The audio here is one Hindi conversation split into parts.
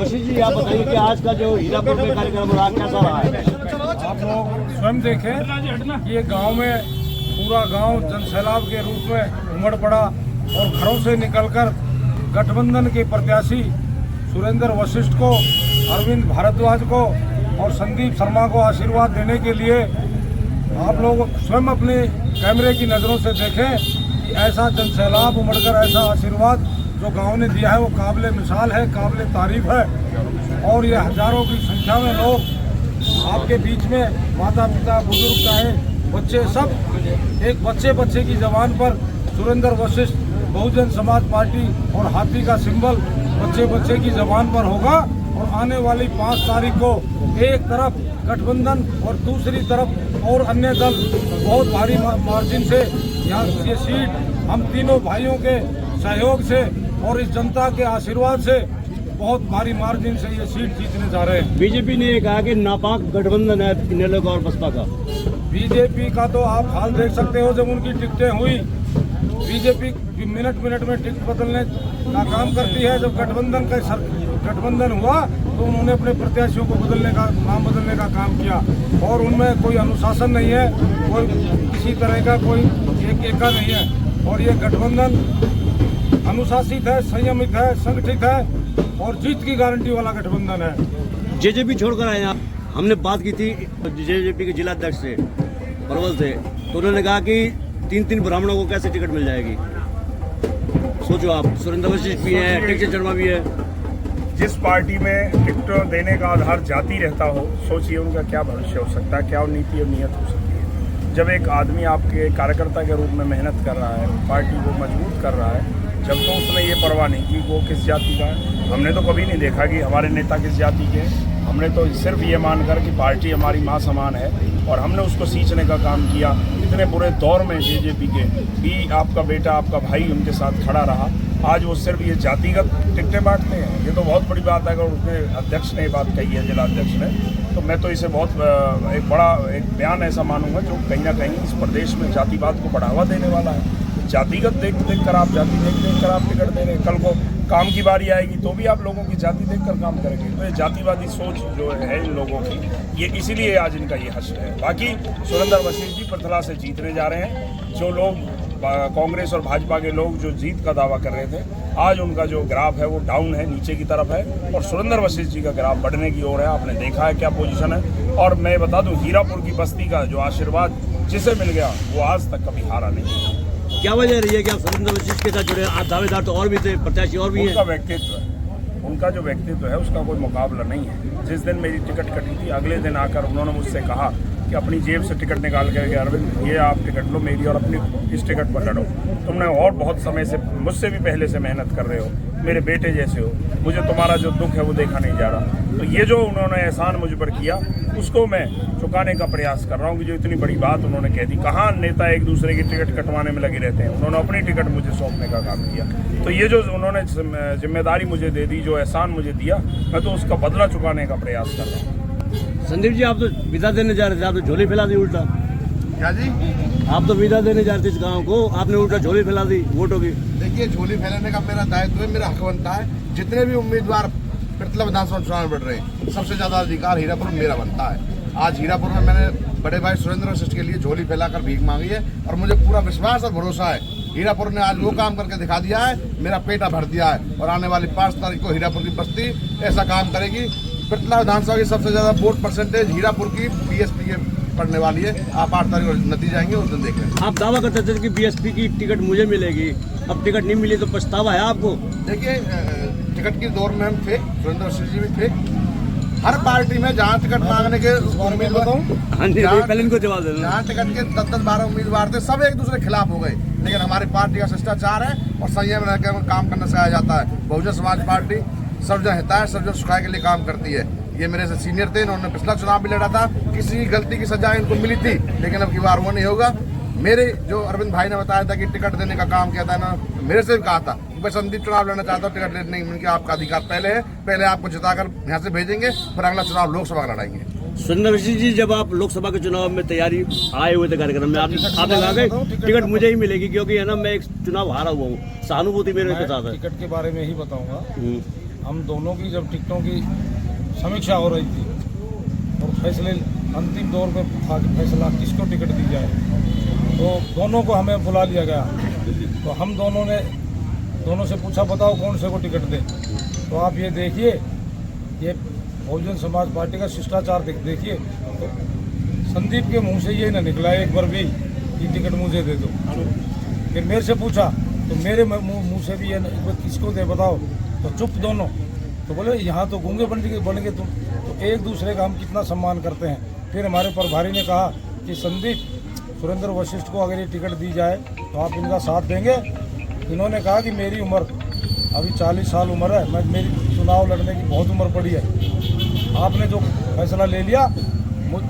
वशिष्ठ जी आप बताइए कि आज का जो हीरापुर में कार्यक्रम रहा कैसा रहा है? आप लोग स्वयं देखें, ये गांव में पूरा गांव जनसैलाब के रूप में उमड़ पड़ा और घरों से निकलकर गठबंधन के प्रत्याशी सुरेंद्र वशिष्ठ को, अरविंद भारद्वाज को और संदीप शर्मा को आशीर्वाद देने के लिए आप लोग स्वयं अपने कैमरे की नज़रों से देखें कि ऐसा जनसैलाब उमड़कर ऐसा आशीर्वाद जो गांव ने दिया है वो काबिल मिसाल है, काबिल तारीफ है। और ये हजारों की संख्या में लोग आपके बीच में, माता पिता, बुजुर्ग, चाहे बच्चे, सब एक बच्चे की जबान पर सुरेंद्र वशिष्ठ बहुजन समाज पार्टी और हाथी का सिंबल बच्चे की जबान पर होगा। और आने वाली 5 तारीख को एक तरफ गठबंधन और दूसरी तरफ और अन्य दल बहुत भारी मार्जिन से यहाँ ये सीट हम तीनों भाइयों के सहयोग से और इस जनता के आशीर्वाद से बहुत भारी मार्जिन से ये सीट जीतने जा रहे हैं। बीजेपी ने ये कहा कि नापाक गठबंधन है इनेलो का और बसपा का। बीजेपी का तो आप हाल देख सकते हो, जब उनकी टिकटें हुई, बीजेपी मिनट में टिकट बदलने का काम करती है। जब गठबंधन हुआ तो उन्होंने अपने प्रत्याशियों को नाम बदलने का काम किया और उनमें कोई अनुशासन नहीं है, कोई किसी तरह का कोई एका नहीं है। और ये गठबंधन अनुशासित है, संयमित है, संगठित है और जीत की गारंटी वाला गठबंधन है। जेजेपी छोड़कर आए आप। हमने बात की थी जेजेपी के जिला अध्यक्ष से, परवल से, तो उन्होंने कहा कि 3 ब्राह्मणों को कैसे टिकट मिल जाएगी। सोचो आप, सुरेंद्र वशिष्ठ भी है, टेक्चर शर्मा भी है। जिस पार्टी में टिकट देने का आधार जाति रहता हो, सोचिए उनका क्या भविष्य हो सकता है, क्या नीति और नीयत हो सकती है। जब एक आदमी आपके कार्यकर्ता के रूप में मेहनत कर रहा है, पार्टी को मजबूत कर रहा है, जब तो उसने ये परवाह नहीं की वो किस जाति का है। हमने तो कभी नहीं देखा कि हमारे नेता किस जाति के हैं। हमने तो सिर्फ ये मानकर कि पार्टी हमारी माँ समान है और हमने उसको सींचने का काम किया। इतने बुरे दौर में जेजेपी के भी आपका बेटा, आपका भाई उनके साथ खड़ा रहा। आज वो सिर्फ ये जातिगत टिकटें बांटते हैं, ये तो बहुत बड़ी बात है। अगर उसने अध्यक्ष ने ये बात कही है, जिला अध्यक्ष ने, तो मैं तो इसे बहुत एक बड़ा एक बयान ऐसा मानूंगा जो कहीं ना कहीं इस प्रदेश में जातिवाद को बढ़ावा देने वाला है। जातिगत देख कर आप, जाति देख कर आप टिकट दे रहे हैं, कल को काम की बारी आएगी तो भी आप लोगों की जाति देखकर काम करेंगे। तो ये जातिवादी सोच जो है इन लोगों की, ये इसीलिए आज इनका ये हश्र है। बाकी सुरेंद्र वशिष्ठ जी पथला से जीतने जा रहे हैं। जो लोग कांग्रेस और भाजपा के लोग जो जीत का दावा कर रहे थे, आज उनका जो ग्राफ है वो डाउन है, नीचे की तरफ है और सुरेंद्र वशिष्ठ जी का ग्राफ बढ़ने की ओर है। आपने देखा है क्या पोजीशन है। और मैं बता दूं, हीरापुर की बस्ती का जो आशीर्वाद जिसे मिल गया वो आज तक कभी हारा नहीं। क्या वजह रही है कि आप सुरेंद्र वशिष्ठ के साथ जुड़े? दावेदार तो और भी थे, प्रत्याशी और भी हैं। उनका जो व्यक्तित्व है उसका कोई मुकाबला नहीं है। जिस दिन मेरी टिकट कटी थी, अगले दिन आकर उन्होंने मुझसे कहा कि अपनी जेब से टिकट निकाल कर, अरविंद ये आप टिकट लो मेरी और अपनी इस टिकट पर लड़ो। तुमने और बहुत समय से, मुझसे भी पहले से मेहनत कर रहे हो, मेरे बेटे जैसे हो, मुझे तुम्हारा जो दुख है वो देखा नहीं जा रहा। तो ये जो उन्होंने एहसान मुझ पर किया उसको मैं चुकाने का प्रयास कर रहा हूँ कि जो इतनी बड़ी बात उन्होंने कह दी। कहाँ नेता एक दूसरे की टिकट कटवाने में लगे रहते हैं, उन्होंने अपनी टिकट मुझे सौंपने का काम किया। तो ये जो उन्होंने जिम्मेदारी मुझे दे दी, जो एहसान मुझे दिया, मैं तो उसका बदला चुकाने का प्रयास कर रहा हूँ। संदीप जी, आप तो विदा देने जा रहे थे, आप तो झोली फैला दी उल्टा। क्या जी? आप तो विदा देने जा रहे थे इस गाँव को, आपने उल्टा झोली फैला दी वोटों की। देखिए, झोली फैलाने का मेरा दायित्व है, मेरा हक बनता है। जितने भी उम्मीदवार पृथला विधानसभा चुनाव में बढ़ रहे हैं, सबसे ज्यादा अधिकार हीरापुर में मेरा बनता है। आज हीरापुर में मैंने बड़े भाई सुरेंद्र वशिष्ठ के लिए झोली फैलाकर भीख मांगी है और मुझे पूरा विश्वास और भरोसा है हीरापुर ने आज वो काम करके दिखा दिया है, मेरा पेटा भर दिया है। और आने वाली 5 तारीख को हीरापुर की बस्ती ऐसा काम करेगी। पृथला विधानसभा की सबसे ज्यादा वोट परसेंटेज हीरापुर की बीएसपी के पड़ने वाली है। आप 8 तारीख को नतीजे आएंगे, उस दिन देख लेंगे। आप दावा करते थे कि बीएसपी की टिकट मुझे मिलेगी, अब टिकट नहीं मिली तो पछतावा है आपको? देखिए, टिकट की दौर में हम थे, सुरेंद्र वशिष्ठ जी भी थे। हर पार्टी में जहाँ टिकट मांगने के उम्मीद बताऊँ, पहले इनको जवाब दे दो। जहाँ टिकट के 10-12 उम्मीदवार थे, सब एक दूसरे के खिलाफ हो गए। लेकिन हमारी पार्टी का शिष्टाचार है और संयम रहकर काम करना सिखाया जाता है। बहुजन समाज पार्टी सर्वजन हिताय, सर्वजन सुखाय के लिए काम करती है। ये मेरे से सीनियर थे, इन्होंने पिछला चुनाव भी लड़ा था, किसी की गलती की सजा इनको मिली थी, लेकिन अब की बार वो नहीं होगा। मेरे जो अरविंद भाई ने बताया था कि टिकट देने का काम किया था ना, मेरे से भी कहा था मैं संदीप चुनाव लड़ना चाहता हूँ, टिकट लेने नहीं, आपका अधिकार पहले है, पहले आपको जिताकर यहाँ से भेजेंगे, फिर अगला चुनाव लोकसभा का लड़ाएंगे। सुरेंद्र वशिष्ठ जी, जब आप लोकसभा के चुनाव में तैयारी आए हुए थे कार्यक्रम में, आपने कहा कि टिकट मुझे ही मिलेगी क्योंकि है ना मैं एक चुनाव हारा हुआ हूँ, सहानुभूति मेरे के साथ है। टिकट के बारे में ही बताऊंगा। हम दोनों की जब टिकटों की समीक्षा हो रही थी और फैसले अंतिम दौर पे था कि फैसला किसको टिकट दी जाए, तो दोनों को हमें बुला लिया गया। तो हम दोनों से पूछा बताओ कौन से को टिकट दें। तो आप ये देखिए, ये बहुजन समाज पार्टी का शिष्टाचार देखिए। तो संदीप के मुंह से ये ना निकला एक बार भी कि टिकट मुझे दे दो। फिर मेरे से पूछा तो मेरे मुंह से भी ये किसको दे बताओ, तो चुप दोनों। तो बोले यहाँ तो गूंगे बनेंगे तुम। तो एक दूसरे का हम कितना सम्मान करते हैं। फिर हमारे प्रभारी ने कहा कि संदीप सुरेंद्र वशिष्ठ को अगर ये टिकट दी जाए तो आप इनका साथ देंगे। इन्होंने कहा कि मेरी उम्र अभी 40 साल उम्र है, मेरी चुनाव लड़ने की बहुत उम्र पड़ी है। आपने जो फैसला ले लिया,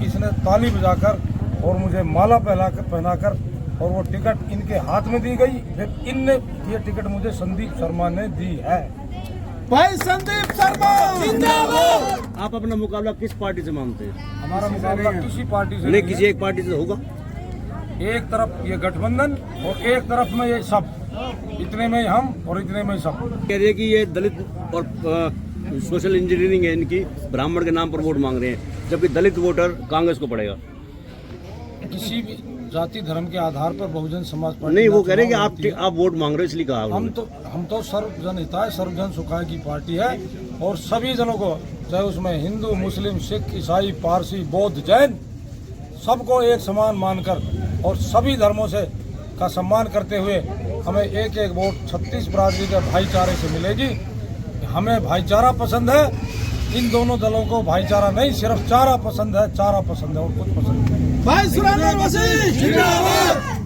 इसने ताली बजाकर और मुझे माला पहनाकर और वो टिकट इनके हाथ में दी गई। फिर इनने ये टिकट मुझे संदीप शर्मा ने दी है। भाई संदीप शर्मा जिंदाबाद। आप अपना मुकाबला किस पार्टी से मानते हैं? हमारा मुकाबला किसी पार्टी से नहीं, किसी एक पार्टी से होगा। एक तरफ ये गठबंधन और एक तरफ में ये सब, इतने में हम और इतने में सब। कह रहे हैं कि ये दलित और सोशल इंजीनियरिंग है इनकी, ब्राह्मण के नाम पर वोट मांग रहे हैं, जबकि दलित वोटर कांग्रेस को पड़ेगा। किसी भी जाति धर्म के आधार पर बहुजन समाज पार्टी नहीं, वो कह रहे हैं कि आप वोट मांग रहे हो इसलिए कहा हम तो सर्वजन हिताय सर्वजन सुखाय की पार्टी है और सभी जनों को, चाहे उसमें हिंदू मुस्लिम सिख ईसाई पारसी बौद्ध जैन, सबको एक समान मानकर और सभी धर्मों से का सम्मान करते हुए हमें एक एक वोट 36 बिरादरी के भाईचारे से मिलेगी। हमें भाईचारा पसंद है, इन दोनों दलों को भाईचारा नहीं सिर्फ चारा पसंद है, चारा पसंद है और कुछ पसंद नहीं। भाई सुरेंद्र वशिष्ठ जिंदाबाद।